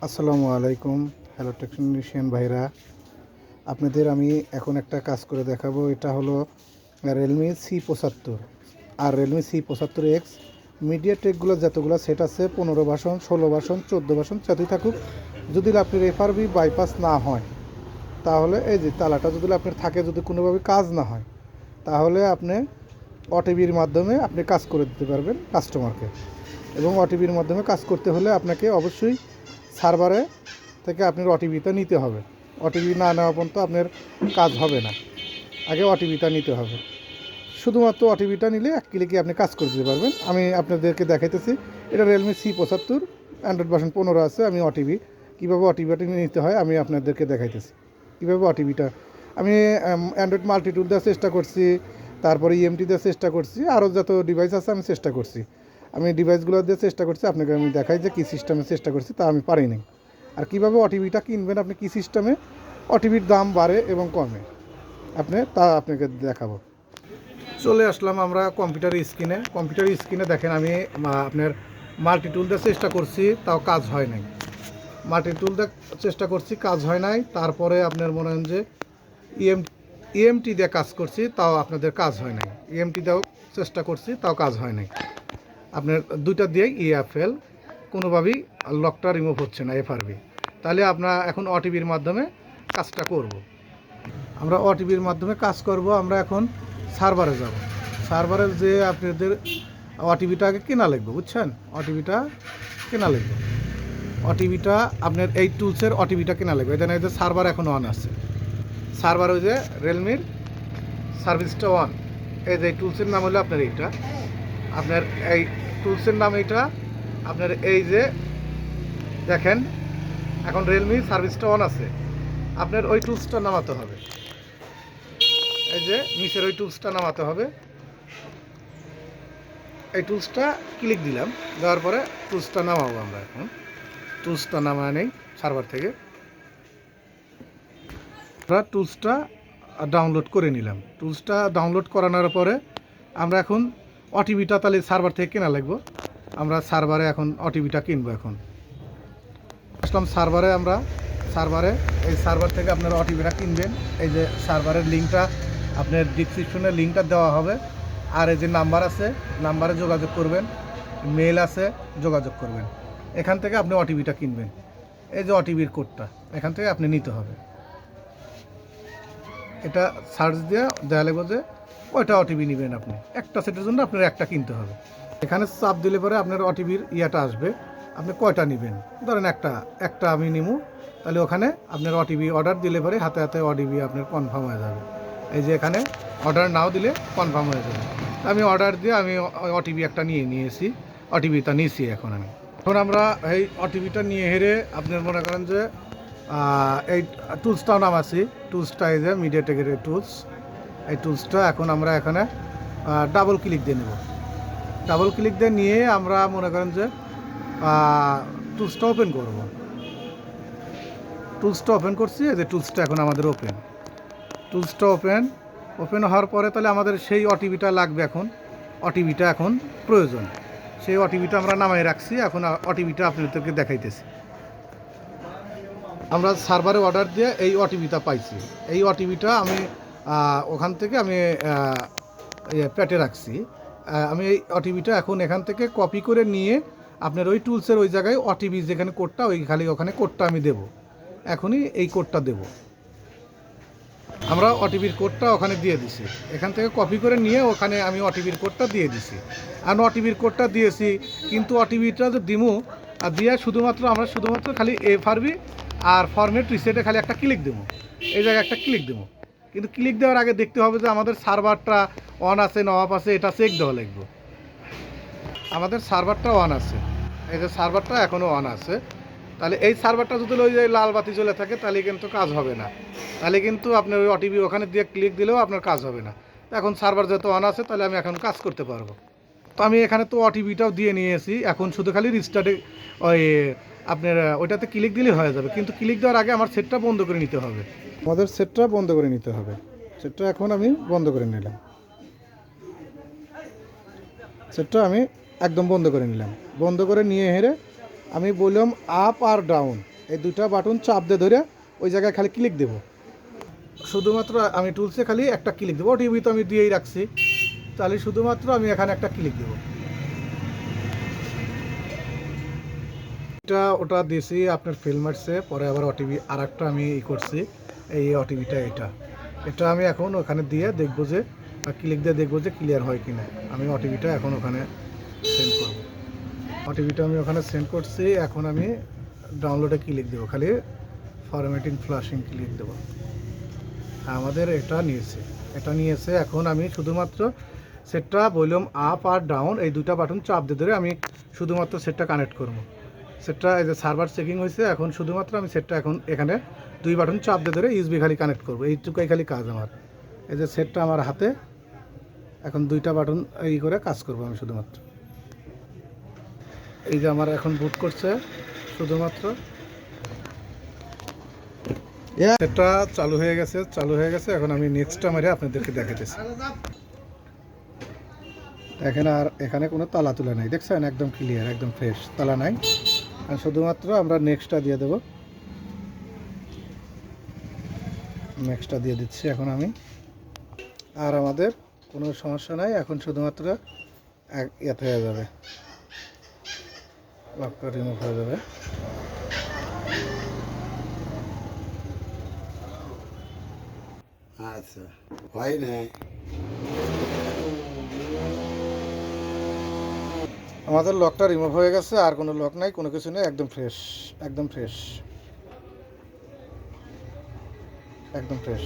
আসসালামু আলাইকুম। Hello technician ভাইরা, আপনাদের আমি এখন একটা কাজ করে দেখাবো। এটা হলো রিয়েলমি C75 আর রিয়েলমি C75X মিডিয়াটেকগুলো যতগুলো সেট আছে 15 ভার্সন, 16 ভার্সন, 14 ভার্সন যতই থাকুক, যদি আপনার FRB বাইপাস না হয় তাহলে এই যে তালাটা যদি আপনার থাকে, যদি কোনোভাবে কাজ না হয় তাহলে আপনি ওটিভির মাধ্যমে আপনি কাজ করে দিতে পারবেন কাস্টমারকে। এবং ওটিভির মাধ্যমে কাজ করতে হলে আপনাকে অবশ্যই সার্ভারে থেকে আপনার ওটিপিটা নিতে হবে। ওটিপি না নেওয়া পর্যন্ত আপনার কাজ হবে না, আগে ওটিপিটা নিতে হবে। শুধুমাত্র ওটিপিটা নিলে এক ক্লিকে আপনি কাজ করে দিতে পারবেন। আমি আপনাদেরকে দেখাইতেছি, এটা রিয়েলমি C75 অ্যান্ড্রয়েড ভার্সন 15 আছে। আমি ওটিপি কীভাবে ওটিপিটা নিতে হয় আমি আপনাদেরকে দেখাইতেছি কীভাবে ওটিপিটা। আমি অ্যান্ড্রয়েড মাল্টিটুল দেওয়ার চেষ্টা করছি, তারপরে EMT দেওয়ার চেষ্টা করছি, আরও যত ডিভাইস আছে আমি চেষ্টা করছি। আমি ডিভাইসগুলো দিয়ে চেষ্টা করছি, আপনাকে আমি দেখাই যে কী সিস্টেমে চেষ্টা করছি, তা আমি পারিনি। আর কীভাবে ওটিপিটা কিনবেন, আপনি কী সিস্টেমে ওটিপির দাম বাড়ে এবং কমে তা আপনাকে দেখাবো। চলে আসলাম আমরা কম্পিউটার স্ক্রিনে দেখেন, আমি আপনার মাল্টিটুল দিয়ে চেষ্টা করছি, তাও কাজ হয় নাই। মাল্টিটুল দিয়ে চেষ্টা করছি, কাজ হয় নাই। তারপরে আপনার মনে হয় যে EMT দিয়ে কাজ করছি, তাও আপনাদের কাজ হয় নাই। EMT দিয়েও চেষ্টা করছি, তাও কাজ হয় নাই। আপনার দুইটা দিয়েই ফেল, কোনোভাবেই লকটা রিমুভ হচ্ছে না FRB। তাহলে আমরা এখন ওটিপির মাধ্যমে কাজটা করব। আমরা ওটিপির মাধ্যমে কাজ করব। আমরা এখন সার্ভারে যাব। সার্ভারে যে আপনাদের ওটিপিটা আগে কেনা লাগবে, বুঝছেন? ওটিপিটা কেনা লাগবে। ওটিপিটা আপনার এই টুলসের ওটিপিটা কেনা লাগবে। এটা না, সার্ভার এখন অন আছে। সার্ভার ওই যে রিয়েলমির সার্ভিসটা অন। এই যে টুলসের নাম হলো আপনার এইটা, আপনার এই টুলসের নাম এইটা। আপনার এই যে দেখেন, এখন রিয়েলমি সার্ভিসটা অন আছে। আপনার ওই টুলসটা নামাতে হবে, এই যে নিচের ওই টুলসটা নামাতে হবে। এই টুলসটা ক্লিক দিলাম, দেওয়ার পরে টুলসটা নামাবো। আমরা এখন টুলসটা নামা নেই সার্ভার থেকে, আমরা টুলসটা ডাউনলোড করে নিলাম। টুলসটা ডাউনলোড করানোর পরে আমরা এখন ওটিপিটা তাহলে সার্ভার থেকে কেনা লাগবে। আমরা সার্ভারে এখন ওটিপিটা কিনবো। এখন আসলাম সার্ভারে। আমরা সার্ভারে, এই সার্ভার থেকে আপনারা ওটিপিটা কিনবেন। এই যে সার্ভারের লিঙ্কটা আপনার ডিসক্রিপশনে লিঙ্কটা দেওয়া হবে। আর এই যে নাম্বার আছে, নাম্বারে যোগাযোগ করবেন, মেল আছে, যোগাযোগ করবেন। এখান থেকে আপনি ওটিপিটা কিনবেন। এই যে ওটিপির কোডটা এখান থেকে আপনি নিতে হবে। এটা সার্চ দিয়ে দেওয়া লাগবে যে কয়টা ওটিপি নেবেন। আপনি একটা সেটের জন্য আপনার একটা কিনতে হবে। এখানে চাপ দিলে পরে আপনার ওটিপির ইয়েটা আসবে, আপনি কয়টা নেবেন। ধরেন একটা আমি নিবো, তাহলে ওখানে আপনার ওটিপি অর্ডার দিলে পরে হাতে হাতে ওটিপি আপনার কনফার্ম হয়ে যাবে। এই যে এখানে অর্ডার নাও দিলে কনফার্ম হয়ে যাবে। আমি অর্ডার দিয়ে আমি ওটিপি একটা নিয়েছি, ওটিপিটা নিয়েছি এখন আমি। এখন আমরা এই ওটিপিটা নিয়ে হেরে আপনার মনে করেন যে এই টুলসটাও নামাচ্ছি। টুলসটা এই যে মিডিয়াটেকের টুলস, এই টুলসটা এখন আমরা এখানে ডাবল ক্লিক দিয়ে নেব। ডাবল ক্লিক দিয়ে নিয়ে আমরা মনে করেন যে টুলসটা ওপেন করব। টুলসটা ওপেন করছি, এই যে টুলসটা এখন আমাদের টুলসটা ওপেন হওয়ার পরে তাহলে আমাদের সেই ওটিপিটা লাগবে। এখন ওটিপিটা এখন প্রয়োজন, সেই ওটিপিটা আমরা নামাই রাখছি। এখন ওটিপিটা আপনাদেরকে দেখাইতেছি। আমরা সার্ভারে অর্ডার দিয়ে এই ওটিপিটা পাইছি। এই ওটিপিটা আমি ওখান থেকে আমি পেটে রাখছি। আমি এই ওটিপিটা এখন এখান থেকে কপি করে নিয়ে আপনার ওই টুলসের ওই জায়গায় ওটিপি যেখানে কোডটা, ওখানে কোডটা আমি দেব। এখনই এই কোডটা দেব। আমরা ওটিপির কোডটা ওখানে দিয়ে দিছি। এখান থেকে কপি করে নিয়ে ওখানে আমি ওটিপির কোডটা দিয়ে দিছি। আর ওটিপির কোডটা দিয়েছি, কিন্তু ওটিপিটা যে দিমু দিয়ে আমরা শুধুমাত্র খালি FRB আর ফরম্যাট রিসেটে খালি একটা ক্লিক দেবো। এই জায়গায় একটা ক্লিক দেবো, কিন্তু ক্লিক দেওয়ার আগে দেখতে হবে যে আমাদের সার্ভারটা অন আছে না অফ আছে, এটা চেক দেওয়া লাগবে। আমাদের সার্ভারটা অন আছে, এই যে সার্ভারটা এখনও অন আছে। তাহলে এই সার্ভারটা যদি ওই যে লাল বাতি জ্বলে থাকে তাহলে কিন্তু কাজ হবে না। তাহলে কিন্তু আপনার ওই ওটিপি ওখানে দিয়ে ক্লিক দিলেও আপনার কাজ হবে না। এখন সার্ভার যেহেতু অন আছে, তাহলে আমি এখন কাজ করতে পারবো। তো আমি এখানে তো ওটিপিটাও দিয়ে নিয়েছি। এখন শুধু খালি রিস্টার্টে ওই আপনার ওইটাতে ক্লিক দিলেই হয়ে যাবে, কিন্তু ক্লিক দেওয়ার আগে আমার সেটটা বন্ধ করে নিতে হবে। আমাদের সেটটা বন্ধ করে নিতে হবে। সেটটা এখন আমি বন্ধ করে নিলাম। সেটটা আমি একদম বন্ধ করে নিলাম। বন্ধ করে নিয়ে হেরে আমি বললাম আপ আর ডাউন, এই দুইটা বাটন চাপ দিয়ে ধরে ওই জায়গায় খালি ক্লিক দেব। শুধুমাত্র আমি টুলসে খালি একটা ক্লিক দেবো, ওটিপি তো আমি দিয়েই রাখছি, তাহলে শুধুমাত্র আমি এখানে একটা ক্লিক দেবো। এটা ওটা দিয়েছি আপনার ফেল মারছে, পরে আবার ওটিপি আর একটা আমি করছি, এই ওটিপিটা এটা আমি এখন ওখানে দিয়ে দেখবো যে ক্লিক দিয়ে দেখবো যে ক্লিয়ার হয় কি না। আমি ওটিপিটা এখন ওখানে সেন্ড করব। ওটিপিটা আমি ওখানে সেন্ড করছি, এখন আমি ডাউনলোডে ক্লিক দেবো, খালি ফরম্যাটিং ফ্লাশিং ক্লিক দেবো। আমাদের এটা নিয়েছে। এখন আমি শুধুমাত্র সেটটা ভলিউম আপ আর ডাউন এই দুইটা বাটন চাপ দিয়ে ধরে আমি শুধুমাত্র সেটটা কানেক্ট করবো। সেটটা এই যে সার্ভার চেকিং হয়েছে, এখন শুধুমাত্র আমি সেটটা এখন এখানে দুই বাটন চাপ দিয়ে ধরে ইউএসবি খালি কানেক্ট করবো, এইটুকুই খালি কাজ আমার। এই যে সেটটা আমার হাতে, এখন দুইটা বাটন এই করে কাজ করবো আমি শুধুমাত্র। এই যে আমার এখন বুট করছে শুধুমাত্র, সেটটা চালু হয়ে গেছে। এখন আমি নেক্সটটা মেরে আপনাদেরকে দেখাতেছি। দেখেন আর এখানে কোনো তালা তুলা নাই, দেখছেন একদম ক্লিয়ার, একদম ফ্রেশ, তালা নাই। আর শুধুমাত্র আমরা নেক্সটটা দিয়ে দেব, নেক্সটটা দিয়ে দিচ্ছি এখন আমি। আর আমাদের কোনো সমস্যা নাই, এখন শুধুমাত্র ইয়ে হয়ে যাবে, লকটা রিমুভ হয়ে যাবে। আচ্ছা, হয় না। আমাদের লকটা রিমুভ হয়ে গেছে, আর কোনো লক নাই, কোনো কিছু নেই, একদম ফ্রেশ, একদম ফ্রেশ, একদম ফ্রেশ।